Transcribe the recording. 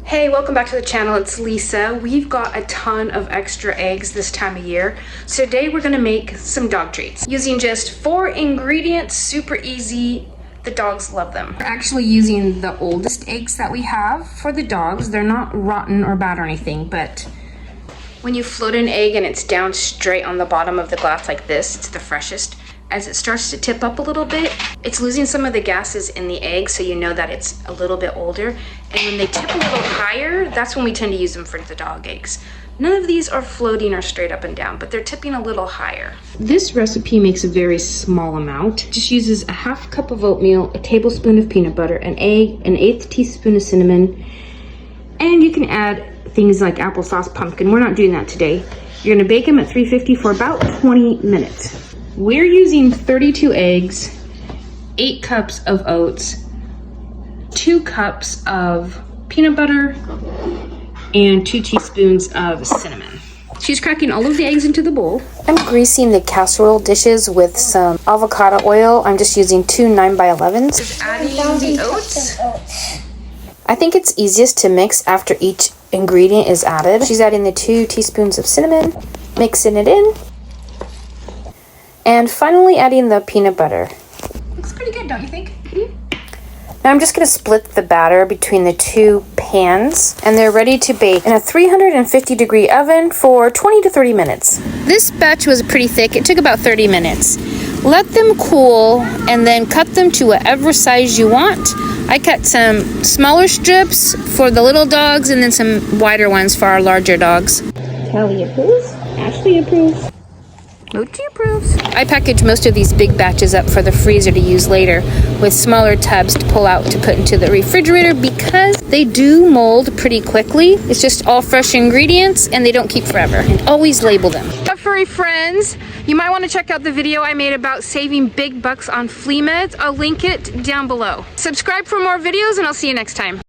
Hey, welcome back to the channel. It's Lisa. We've got a ton of extra eggs this time of year. So today we're gonna make some dog treats using just 4 ingredients, super easy. The dogs love them. We're actually using the oldest eggs that we have for the dogs. They're not rotten or bad or anything, but when you float an egg and it's down straight on the bottom of the glass like this, it's the freshest. As it starts to tip up a little bit, it's losing some of the gases in the egg, so you know that it's a little bit older. And when they tip a little higher, that's when we tend to use them for the dog eggs. None of these are floating or straight up and down, but they're tipping a little higher. This recipe makes a very small amount. It just uses a half cup of oatmeal, a tablespoon of peanut butter, an egg, an 1/8 teaspoon of cinnamon, and you can add things like applesauce, pumpkin. We're not doing that today. You're gonna bake them at 350 for about 20 minutes. We're using 32 eggs, 8 cups of oats, 2 cups of peanut butter, and 2 teaspoons of cinnamon. She's cracking all of the eggs into the bowl. I'm greasing the casserole dishes with some avocado oil. I'm just using 2 9x11s. Just adding the oats. I think it's easiest to mix after each ingredient is added. She's adding the 2 teaspoons of cinnamon, mixing it in. And finally adding the peanut butter. Looks pretty good, don't you think? Now I'm just going to split the batter between the 2 pans, and they're ready to bake in a 350-degree oven for 20 to 30 minutes. This batch was pretty thick. It took about 30 minutes. Let them cool and then cut them to whatever size you want. I cut some smaller strips for the little dogs and then some wider ones for our larger dogs. Kelly approves. Ashley approves. Mochi approves. I package most of these big batches up for the freezer to use later, with smaller tubs to pull out to put into the refrigerator because they do mold pretty quickly. It's just all fresh ingredients and they don't keep forever. And always label them. Furry friends, you might want to check out the video I made about saving big bucks on flea meds. I'll link it down below. Subscribe for more videos and I'll see you next time.